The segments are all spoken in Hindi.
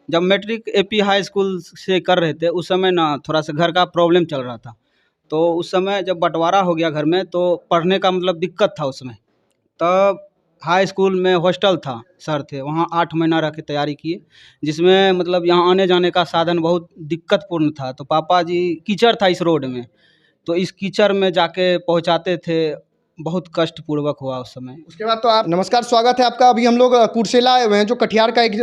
जब मैट्रिक एपी हाई स्कूल से कर रहे थे उस समय ना थोड़ा सा घर का प्रॉब्लम चल रहा था। तो उस समय जब बँटवारा हो गया घर में तो पढ़ने का मतलब दिक्कत था उसमें। तब हाई स्कूल में हॉस्टल था, सर थे, वहाँ 8 महीना रह के तैयारी किए, जिसमें मतलब यहाँ आने-जाने का साधन बहुत दिक्कतपूर्ण था। तो पापा जी कीचड़ था इस रोड में, तो इस कीचड़ में जाके पहुँचाते थे, बहुत कष्टपूर्वक हुआ उस समय। उसके बाद तो आप नमस्कार, स्वागत है आपका। अभी हम लोग कुर्सेला आए हुए हैं, जो कटिहार का एक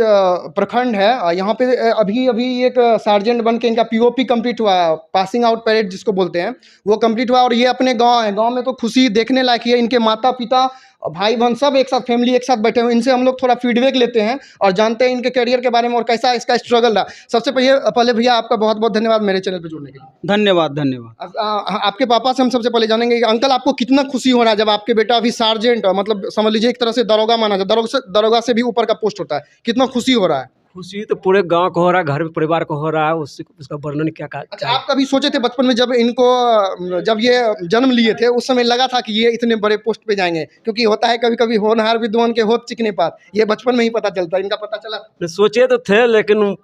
प्रखंड है। यहाँ पे अभी अभी एक सार्जेंट बन के इनका पीओपी कंप्लीट हुआ, पासिंग आउट परेड जिसको बोलते हैं, वो कंप्लीट हुआ। और ये अपने गांव है, गांव में तो खुशी देखने लायक ही है। इनके माता पिता भाई बहन सब एक साथ, फैमिली एक साथ बैठे हुए। इनसे हम लोग थोड़ा फीडबैक लेते हैं और जानते हैं इनके करियर के बारे में और कैसा इसका स्ट्रगल रहा। सबसे पहले भैया आपका बहुत बहुत धन्यवाद मेरे चैनल पर जुड़ने के लिए। धन्यवाद, धन्यवाद। आपके पापा से हम सबसे पहले जानेंगे कि अंकल आपको कितना खुशी हो रहा है जब आपके बेटा अभी सार्जेंट, मतलब समझ लीजिए एक तरह से दरोगा माना जाए, दरोगा से भी ऊपर का पोस्ट होता है, कितना खुशी हो रहा है? खुशी तो पूरे गांव को हो रहा है, घर में परिवार को हो रहा है, उसका वर्णन क्या अच्छा, आप कभी सोचे थे बचपन में जब इनको, जब ये जन्म लिए थे उस समय लगा था कि ये इतने बड़े पोस्ट पे जाएंगे? क्योंकि होता है कभी कभी होनहार विद्वान के होत चिकने पात, ये बचपन में ही पता चलता है। इनका पता चला? सोचे तो थे लेकिन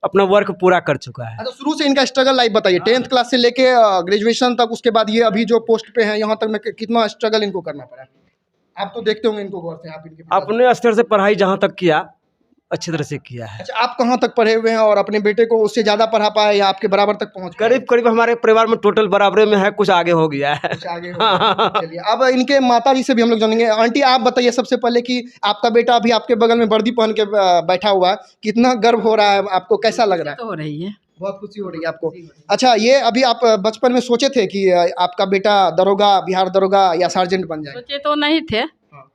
अपना वर्क पूरा कर चुका है। अच्छा, शुरू से इनका स्ट्रगल लाइफ बताइए, 10th क्लास से लेके ग्रेजुएशन तक, उसके बाद ये अभी जो पोस्ट पे हैं यहाँ तक में कितना स्ट्रगल इनको करना पड़ा? आप तो देखते होंगे इनको गौर से, आप इनके अपने स्तर से पढ़ाई जहाँ तक किया अच्छी तरह से किया है। अच्छा, आप कहाँ तक पढ़े हुए हैं और अपने बेटे को उससे ज़्यादा पढ़ा पाए या आपके बराबर तक पहुँच पाए? करीब करीब हमारे परिवार में टोटल बराबरे में है, कुछ आगे हो गया है। कुछ आगे हो गया। चलिए, अब इनके माता जी से भी हम लोग जानेंगे। आंटी, आप बताइए सबसे पहले कि आपका बेटा अभी आपके बगल में वर्दी पहन के बैठा हुआ है, कितना गर्व हो रहा है आपको, कैसा लग रहा है? तो हो रही है, बहुत खुशी हो रही है आपको। अच्छा, ये अभी आप बचपन में सोचे थे कि आपका बेटा दरोगा, बिहार दरोगा या सार्जेंट बन जाए? सोचे तो नहीं थे,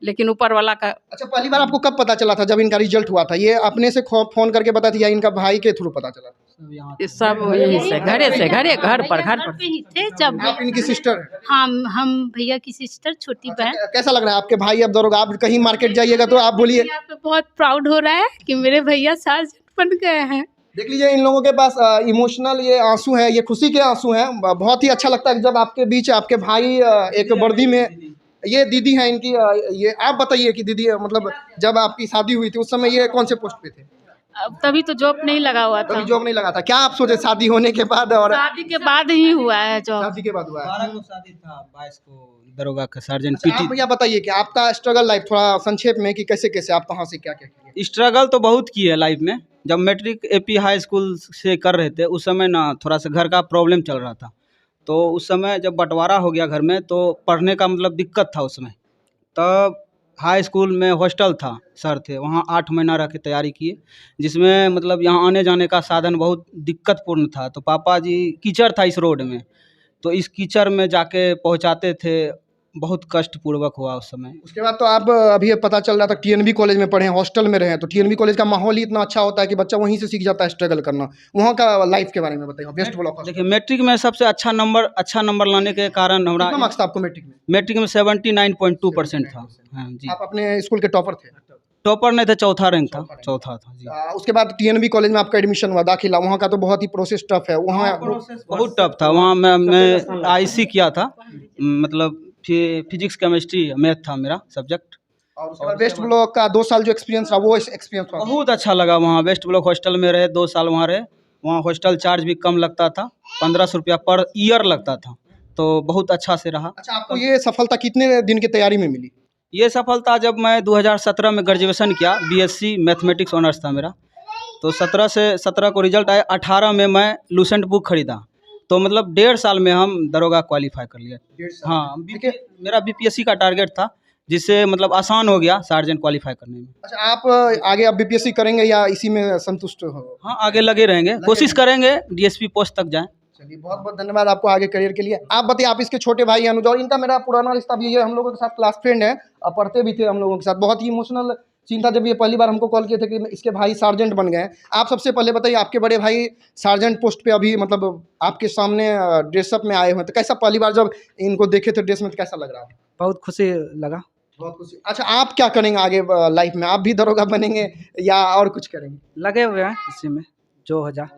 लेकिन ऊपर वाला का। अच्छा, पहली बार आपको कब पता चला था जब इनका रिजल्ट हुआ था? ये अपने से फोन करके पता था या इनका भाई के थ्रू पता चला था? ये सब यही से घर पर पे ही थे जब आप इनकी सिस्टर हैं? हम भैया की सिस्टर, छोटी बहन। कैसा लग रहा है आपके भाई अब दरोगा? आप कहीं मार्केट जाइएगा तो आप बोलिए। यहाँ पे बहुत प्राउड हो रहा है कि मेरे भैया सार्जेंट बन गए हैं। देख लीजिए, इन लोगों के पास इमोशनल ये आंसू है, ये खुशी के आंसू हैं। बहुत ही अच्छा लगता है जब आपके बीच आपके भाई एक वर्दी में, ये दीदी हैं इनकी। ये आप बताइए कि दीदी, मतलब जब आपकी शादी हुई थी उस समय ये कौन से पोस्ट पे थे? तभी तो जॉब नहीं लगा हुआ था। तभी जॉब नहीं लगा था। क्या आप सोचे शादी होने के बाद? और शादी के बाद ही हुआ है जॉब। शादी के बाद हुआ है। 12 को शादी था, 22 को दरोगा का सार्जेंट अच्छा, आप पीटी। भैया बताइए कि आपका स्ट्रगल लाइफ थोड़ा संक्षेप में, कि कैसे कैसे आप कहाँ से क्या क्या किए? स्ट्रगल तो बहुत की है लाइफ में। जब मैट्रिक एपी हाई स्कूल से कर रहे थे उस समय ना थोड़ा सा घर का प्रॉब्लम चल रहा था। तो उस समय जब बँटवारा हो गया घर में तो पढ़ने का मतलब दिक्कत था उसमें। तब हाई स्कूल में हॉस्टल था, सर थे, वहाँ 8 महीना रह के तैयारी किए, जिसमें मतलब यहाँ आने-जाने का साधन बहुत दिक्कतपूर्ण था। तो पापा जी कीचड़ था इस रोड में, तो इस कीचड़ में जाके पहुँचाते थे, बहुत कष्टपूर्वक हुआ उस समय। उसके बाद तो आप अभी पता चल रहा था टीएनबी कॉलेज में पढ़े हैं, हॉस्टल में रहे हैं, तो टीएनबी कॉलेज का माहौल ही इतना अच्छा होता है कि बच्चा वहीं से सीख जाता है स्ट्रगल करना। वहाँ का लाइफ के बारे में बताइए, बेस्ट ब्लॉक। देखिए, मैट्रिक में सबसे अच्छा नंबर लाने के कारण हमरा कितना मार्क्स था आपको मैट्रिक में? मैट्रिक में 79.2% था। हाँ जी। आप अपने स्कूल के टॉपर थे? टॉपर नहीं था, चौथा रैंक था, चौथा था जी। उसके बाद टीएनबी कॉलेज में आपका एडमिशन हुआ, दाखिला। वहाँ का तो बहुत ही प्रोसेस टफ है। वहाँ बहुत टफ था। वहाँ मैं आईसी किया था, मतलब फिजिक्स केमिस्ट्री मैथ था मेरा सब्जेक्ट। और उसके बाद वेस्ट ब्लॉक का 2 साल जो एक्सपीरियंस रहा, वो एक्सपीरियंस हुआ बहुत अच्छा लगा। वहाँ वेस्ट ब्लॉक हॉस्टल में रहे, 2 साल वहाँ रहे। वहाँ हॉस्टल चार्ज भी कम लगता था, 1500 रुपया पर ईयर लगता था, तो बहुत अच्छा से रहा। अच्छा, आपको ये सफलता कितने दिन की तैयारी में मिली? ये सफलता जब मैं 2017 में ग्रेजुएशन किया, बीएससी मैथमेटिक्स ऑनर्स था मेरा, तो 17 को रिजल्ट आया, 18 में मैं लूसेंट बुक खरीदा, तो मतलब 1.5 साल में हम दरोगा क्वालिफाई कर लिया। हाँ, मेरा बीपीएससी का टारगेट था, जिससे मतलब आसान हो गया सार्जेंट क्वालिफाई करने में। अच्छा, आप आगे अब बीपीएससी करेंगे या इसी में संतुष्ट हो? हाँ, आगे लगे रहेंगे, कोशिश करेंगे डीएसपी पोस्ट तक जाएं। चलिए, बहुत बहुत धन्यवाद आपको आगे करियर के लिए। आप बताइए, आप इसके छोटे भाई अनुज, और इनका मेरा पुराना रिश्ता भी है, हम लोगों के साथ क्लास फ्रेंड है और पढ़ते भी थे हम लोगों के साथ। बहुत ही इमोशनल सीन था जब ये पहली बार हमको कॉल किए थे कि इसके भाई सार्जेंट बन गए हैं। आप सबसे पहले बताइए, आपके बड़े भाई सार्जेंट पोस्ट पे अभी मतलब आपके सामने ड्रेसअप में आए हुए हैं, तो कैसा पहली बार जब इनको देखे थे ड्रेस में, तो कैसा लग रहा है? बहुत खुशी लगा। बहुत खुशी। अच्छा, आप क्या करेंगे आगे लाइफ में? आप भी दरोगा बनेंगे या और कुछ करेंगे? लगे हुए हैं इसी में, जो हो जा।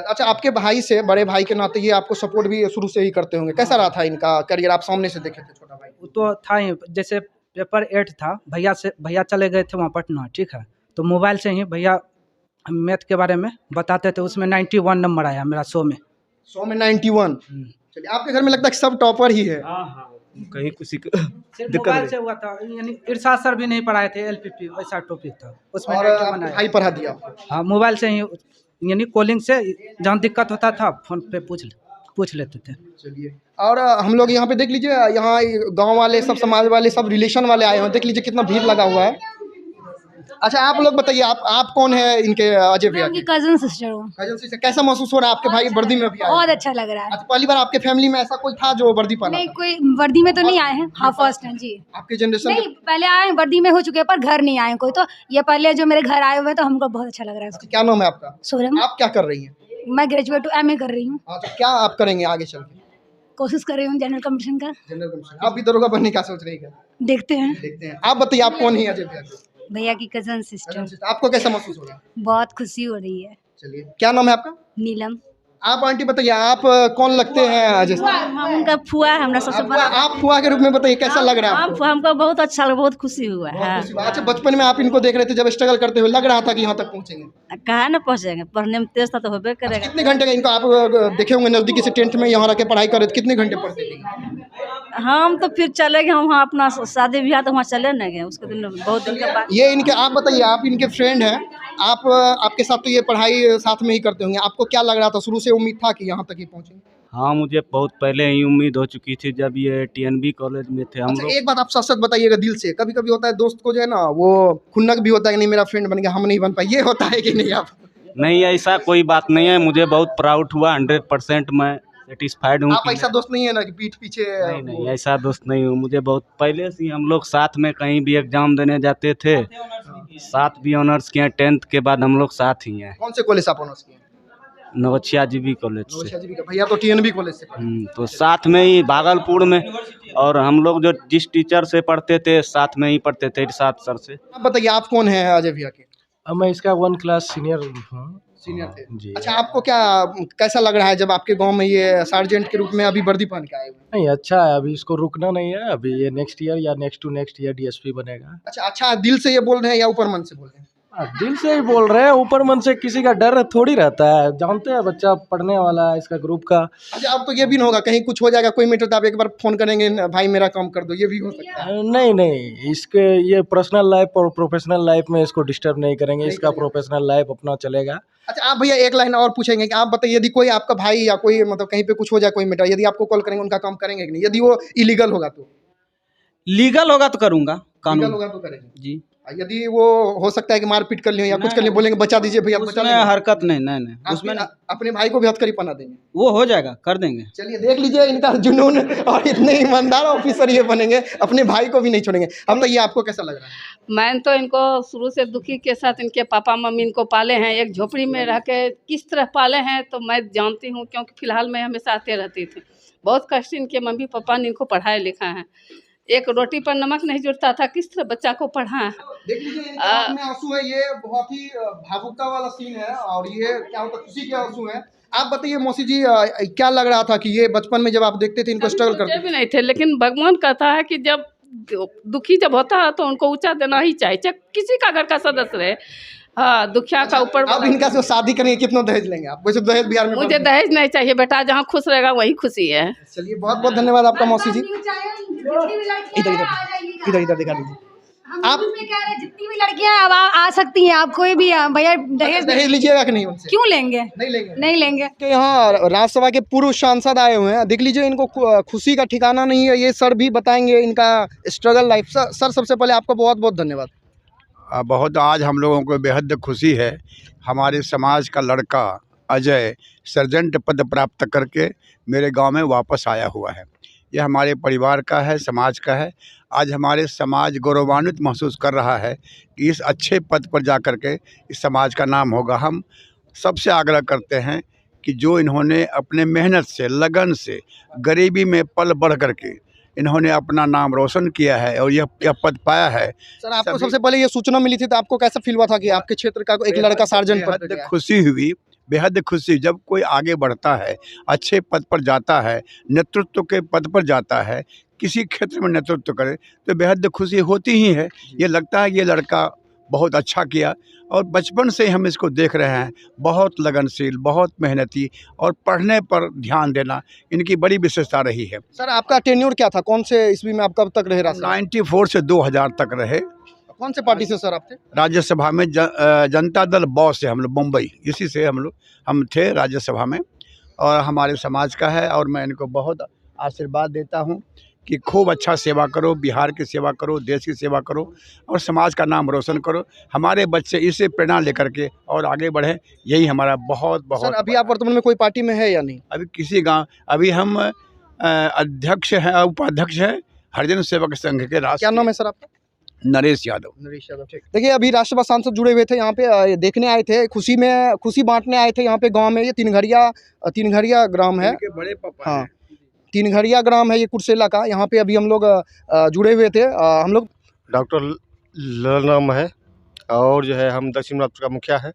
अच्छा, आपके भाई से, बड़े भाई के नाते ये आपको सपोर्ट भी शुरू से ही करते होंगे। कैसा रहा था इनका करियर, आप सामने से देखे थे? छोटा भाई वो तो था ही, जैसे पेपर 8 था, भैया चले गए थे वहाँ पटना, ठीक है, तो मोबाइल से ही भैया मैथ के बारे में बताते थे, उसमें 91 नंबर आया मेरा 100 में। 100 में 91। चलिए, आपके घर में लगता है कि सब टॉपर ही है। कहीं किसी को सिर्फ दिक्कत मोबाइल नहीं। से हुआ था, यानी इरशाद सर भी नहीं पढ़ाए थे, एलपीपी वैसा टॉपिक था उसमें और 91 आपके आया। भाई पढ़ा दिया आपको। हाँ, मोबाइल से ही, यानी कॉलिंग से जहाँ दिक्कत होता था फोन पे पूछ लेते थे। चलिए, और हम लोग यहाँ पे देख लीजिए, यहाँ गांव वाले सब, समाज वाले सब, रिलेशन वाले आए हैं, देख लीजिए कितना भीड़ लगा हुआ है। अच्छा, आप लोग बताइए, आप कौन है इनके अजय भैया के? कजन सिस्टर हूँ। कजन से कैसा महसूस हो रहा है आपके भाई वर्दी में भी आए? बहुत अच्छा लग रहा है। अच्छा, पहली बार आपके फैमिली में ऐसा कोई था जो वर्दी पहना नहीं, था? कोई वर्दी में तो नहीं आए हैं। हाँ, फर्स्ट है जी। आपके जनरेशन नहीं, पहले आए हैं, वर्दी में हो चुके हैं, पर घर नहीं आए कोई। तो ये पहले जो मेरे घर आए हुए हैं, तो हमको बहुत अच्छा लग रहा है। क्या नाम है आपका? सोरम। आप क्या कर रही हैं? मैं ग्रेजुएट एमए कर रही हूँ। हाँ, तो क्या आप करेंगे आगे चल के? कोशिश कर रही हूँ जनरल कंपटीशन का। General commission. आप भी दरोगा बनने का सोच रही है? देखते हैं। देखते हैं। आप बताइए, आप कौन है अजय भैया के? भैया की कजन सिस्टर। आपको कैसा महसूस हो रहा है? बहुत खुशी हो रही है। चलिए, क्या नाम है आपका? नीलम। आप आंटी बताइए, आप कौन लगते हैं अजय? हम उनका फुआ है, हमरा सबसे बड़ा। आप फुआ के रूप में बताइए, कैसा लग रहा है आपको? हमको बहुत अच्छा लगा, बहुत खुशी हुआ है। बहुत खुशी हुआ। अच्छा, बचपन में आप इनको देख रहे थे जब स्ट्रगल करते हुए, लग रहा था कि यहाँ तक पहुँचेंगे? कहाँ न पहुँचेंगे, पढ़ने में तेज था तो होबे अच्छा, करेगा। कितने घंटे का इनको आप देखे होंगे नजदीकी से, 10th में यहाँ रह के पढ़ाई कर रहे थे, कितने घंटे पढ़ते थे? हम तो फिर चले गए, हम वहाँ अपना शादी ब्याह तो वहाँ चले न गए, उसके दिन बहुत दिन के बाद। ये इनके, आप बताइए, आप इनके फ्रेंड हैं, आपके साथ तो ये पढ़ाई साथ में ही करते होंगे, आपको क्या लग रहा था, शुरू से उम्मीद था कि यहाँ तक ही पहुँचेंगे? हाँ, मुझे बहुत पहले ही उम्मीद हो चुकी थी, जब ये टीएनबी कॉलेज में थे हम अच्छा, लोग। एक बात आप सच सच बताइएगा दिल से, कभी कभी होता है दोस्त को जो है ना, वो खुन्नक भी होता है कि नहीं मेरा फ्रेंड बन गया, हम नहीं बन पाए, ये होता है कि नहीं? आप नहीं, ऐसा कोई बात नहीं है, मुझे बहुत प्राउड हुआ, 100% मैं सेटिस्फाइड हूँ आप कि ऐसा दोस्त नहीं है ना कि पीठ पीछे नहीं, ऐसा दोस्त नहीं हूँ। मुझे बहुत पहले से ही हम लोग साथ में कहीं भी एग्जाम देने जाते थे, साथ भी ऑनर्स किए, 10th के बाद हम लोग साथ ही हैं। कौन से कॉलेज से आप ऑनर्स किए? नवछिया जीबी कॉलेज से। नौशाद जी का भैया तो टीएनबी कॉलेज से पढ़े। तो साथ में ही भागलपुर में, और हम लोग जो जिस टीचर से पढ़ते थे साथ में ही पढ़ते थे, इरशाद सर से। आप बताइए, आप कौन है अजय भैया के? अब मैं इसका 1 क्लास सीनियर हूँ। सीनियर थे जी। अच्छा, आपको क्या कैसा लग रहा है जब आपके गांव में ये सार्जेंट के रूप में अभी वर्दी पहन के आए हुए हैं? नहीं, अच्छा है, अभी इसको रुकना नहीं है, अभी ये नेक्स्ट ईयर या next to next year DSP बनेगा। अच्छा, दिल से ये बोल रहे हैं या ऊपर मन से बोल रहे हैं? दिल से ही बोल रहे हैं, ऊपर मन से किसी का डर थोड़ी रहता है, जानते हैं बच्चा पढ़ने वाला है, इसका ग्रुप का। अच्छा, अब तो ये भी ना होगा कहीं कुछ हो जाएगा, कोई मैटर तो आप एक बार फोन करेंगे, भाई मेरा काम कर दो, ये भी हो सकता है? नहीं, इसके ये पर्सनल लाइफ और प्रोफेशनल लाइफ में इसको डिस्टर्ब नहीं करेंगे, इसका प्रोफेशनल लाइफ अपना चलेगा। अच्छा, आप भैया एक लाइन और पूछेंगे कि आप बताइए, यदि कोई आपका भाई या कोई मतलब कहीं पे कुछ हो जाए, कोई मैटर, यदि आपको कॉल करेंगे, उनका काम करेंगे कि नहीं? यदि वो इलीगल होगा तो? लीगल होगा तो करूँगा, लीगल कानून। होगा तो करेंगे जी, यदि वो हो सकता है कि मारपीट कर लियो या कुछ कर लियो, बोलेंगे बचा दीजिए भैया, बचा उसमें लेंगे। हरकत नहीं, उसमें उसमें अपने भाई को भी हथकड़ी पहना देंगे। वो हो जाएगा, कर देंगे। चलिए, देख लीजिए इनका जुनून, और इतने ईमानदार ऑफिसर ये बनेंगे, अपने भाई को भी नहीं छोड़ेंगे। हम तो, ये आपको कैसा लग रहा है? मैं तो इनको शुरू से दुखी के साथ इनके पापा मम्मी इनको पाले हैं, एक झोपड़ी में रह के किस तरह पाले हैं तो मैं जानती हूँ, क्योंकि फिलहाल मैं हमेशा आते रहती थी। बहुत कष्ट इनके मम्मी पापा ने इनको पढ़ाया लिखा है, एक रोटी पर नमक नहीं जुड़ता था, किस तरह बच्चा को पढ़ा। देख लीजिए इनके आँख में आंसू है, ये बहुत ही भावुकता वाला सीन है, और ये क्या होता है, खुशी के आंसू है। आप बताइए मौसी जी, क्या लग रहा था कि ये बचपन में जब आप देखते थे इनको स्ट्रगल करते भी नहीं थे, लेकिन भगवान कहता है कि जब दुखी जब होता है तो उनको ऊंचा देना ही चाहिए, चाहे किसी का घर का सदस्य रहे। हाँ, दुखिया का ऊपर। अब इनका जो शादी करेंगे कितना दहेज लेंगे आप? वैसे दहेज बिहार में मुझे दहेज नहीं चाहिए बेटा, जहाँ खुश रहेगा वही खुशी है। चलिए, बहुत बहुत धन्यवाद आपका मौसी जी। इधर दिखा दीजिए। आप कह रहे हैं जितनी भी लड़कियां अब आ सकती हैं, आप कोई भी भैया दहेज लीजिएगा कि नहीं उनसे? क्यों लेंगे? नहीं लेंगे। तो यहाँ राज्यसभा के पूर्व सांसद आए हुए हैं, देख लीजिए इनको खुशी का ठिकाना नहीं है। ये सर भी बताएंगे इनका स्ट्रगल लाइफ। सर सबसे पहले आपको बहुत बहुत धन्यवाद। बहुत आज हम लोगों को बेहद खुशी है, हमारे समाज का लड़का अजय सर्जेंट पद प्राप्त करके मेरे गांव में वापस आया हुआ है। यह हमारे परिवार का है, समाज का है। आज हमारे समाज गौरवान्वित महसूस कर रहा है कि इस अच्छे पद पर जा कर के इस समाज का नाम होगा। हम सबसे आग्रह करते हैं कि जो इन्होंने अपने मेहनत से, लगन से, गरीबी में पल बढ़ करके इन्होंने अपना नाम रोशन किया है और यह पद पाया है। सर, आपको सबसे पहले ये सूचना मिली थी तो आपको कैसा फील हुआ था कि आपके क्षेत्र का एक लड़का सार्जेंट पद पे गया? खुशी हुई, बेहद खुशी। जब कोई आगे बढ़ता है, अच्छे पद पर जाता है, नेतृत्व के पद पर जाता है, किसी क्षेत्र में नेतृत्व करे तो बेहद खुशी होती ही है। ये लगता है ये लड़का बहुत अच्छा किया और बचपन से ही हम इसको देख रहे हैं। बहुत लगनशील, बहुत मेहनती और पढ़ने पर ध्यान देना इनकी बड़ी विशेषता रही है। सर आपका टेन्योर क्या था, कौन से ईस्वी में आप कब तक रहे राष्ट्रपति? 94 से 2000 तक रहे। कौन से पार्टी से सर आप थे? राज्यसभा में जनता दल बॉस से हम लोग मुंबई, इसी से हम थे राज्यसभा में और हमारे समाज का है। और मैं इनको बहुत आशीर्वाद देता हूँ कि खूब अच्छा सेवा करो, बिहार की सेवा करो, देश की सेवा करो और समाज का नाम रोशन करो। हमारे बच्चे इसे प्रेरणा लेकर के और आगे बढ़ें, यही हमारा बहुत बहुत। सर अभी आप वर्तमान में कोई पार्टी में है या नहीं? अभी किसी गांव, अभी हम अध्यक्ष हैं, उपाध्यक्ष हैं हरिजन सेवक संघ के राष्ट्र। क्या नाम है सर आपका? नरेश यादव। नरेश यादव, ठीक। देखिए अभी राज्यसभा सांसद जुड़े हुए थे यहाँ पे, देखने आए थे, खुशी बांटने आए थे यहाँ पे गांव में। ये तीन घरिया ग्राम है, बड़े पापा। हाँ, तीन घरिया ग्राम है ये कुर्सेला का। यहाँ पे अभी हम लोग जुड़े हुए थे। हम लोग डॉक्टर नाम है और जो है हम दक्षिण भारत का मुखिया है।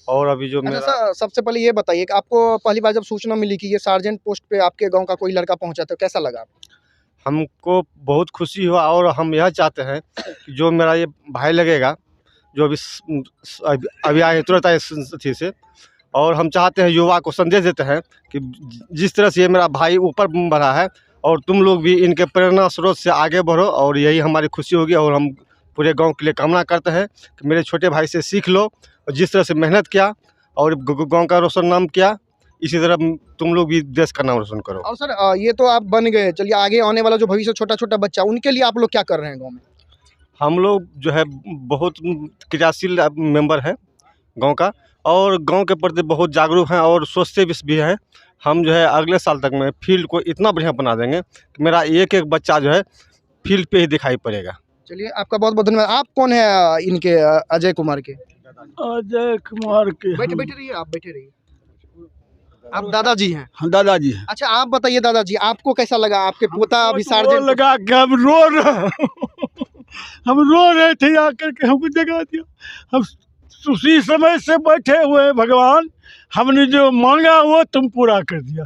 और अभी जो अच्छा सर, सबसे पहले ये बताइए कि आपको पहली बार जब सूचना मिली कि ये सार्जेंट पोस्ट पे आपके गांव का कोई लड़का पहुंचा, तो कैसा लगा? हमको बहुत खुशी हुआ और हम यह चाहते हैं कि जो मेरा ये भाई लगेगा, जो अभी आए तुरंत आए अथी से, और हम चाहते हैं युवा को संदेश देते हैं कि जिस तरह से ये मेरा भाई ऊपर बढ़ा है और तुम लोग भी इनके प्रेरणा स्रोत से आगे बढ़ो और यही हमारी खुशी होगी। और हम पूरे गांव के लिए कामना करते हैं कि मेरे छोटे भाई से सीख लो और जिस तरह से मेहनत किया और गांव का रोशन नाम किया, इसी तरह तुम लोग भी देश का नाम रोशन करो। और सर ये तो आप बन गए, चलिए आगे आने वाला जो भविष्य छोटा बच्चा, उनके लिए आप लोग क्या कर रहे हैं गाँव में? हम लोग जो है बहुत क्रियाशील मेंबर हैं गांव का और गांव के प्रति बहुत जागरूक हैं और सोचते भी हैं। हम जो है अगले साल तक में फील्ड को इतना बढ़िया बना देंगे कि मेरा एक बच्चा जो है फील्ड पे ही दिखाई पड़ेगा। चलिए आपका बहुत बहुत धन्यवाद। आप कौन है इनके अजय कुमार के? अजय कुमार के बैठे रहिए, आप बैठे रहिए। आप दादाजी हैं? हम दादाजी हैं। अच्छा आप बताइए दादाजी, आपको कैसा लगा आपके पोता अभी सार्जेंट? लगा कि हम रो रहे थे आकर के, हमको जगा दिया। हम उसी समय से बैठे हुए, भगवान हमने जो मांगा वो तुम पूरा कर दिया।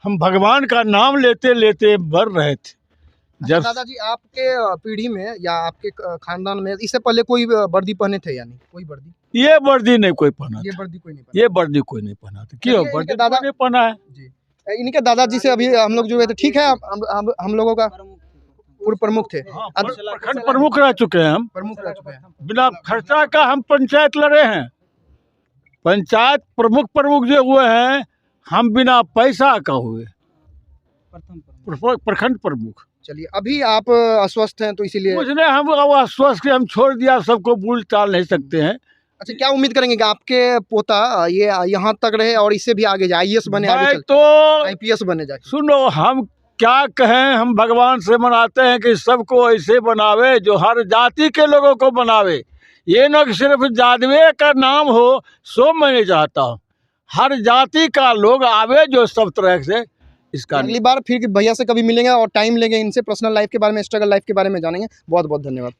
हम भगवान का नाम लेते लेते बढ़ रहे थे। जब दादाजी आपके पीढ़ी में या आपके खानदान में इससे पहले कोई वर्दी पहने थे या नहीं? कोई वर्दी? ये वर्दी नहीं कोई पहना, ये वर्दी कोई नहीं पहना, ये वर्दी कोई नहीं पहना था। क्यों वर्दी दादा ने पहना है जी? इनके दादाजी से अभी हम लोग जुड़े थे। ठीक है, हम लोगों का पूर्व प्रमुख थे, प्रखंड प्रमुख रह चुके हैं। हम प्रमुख रह चुके हैं। बिना खर्चा का हम पंचायत लड़े हैं। पंचायत प्रमुख जो हुए हैं, हम बिना पैसा का हुए प्रखंड प्रमुख। चलिए अभी आप अस्वस्थ हैं तो इसीलिए कुछ नहीं, हम अस्वस्थ हम छोड़ दिया, सबको भूल टाल नहीं सकते हैं। अच्छा क्या उम्मीद करेंगे कि आपके पोता ये यहाँ तक रहे और इससे भी आगे जाए, IAS बने, आगे तो IPS बने जाए? सुनो, हम क्या कहें, हम भगवान से मनाते हैं कि सबको ऐसे बनावे जो हर जाति के लोगों को बनावे। ये न कि सिर्फ जादवे का नाम हो सो मैं नहीं चाहता हूँ, हर जाति का लोग आवे जो सब तरह से इसका। अगली बार फिर भैया से कभी मिलेंगे और टाइम लेंगे, इनसे पर्सनल लाइफ के बारे में, स्ट्रगल लाइफ के बारे में जानेंगे। बहुत बहुत धन्यवाद।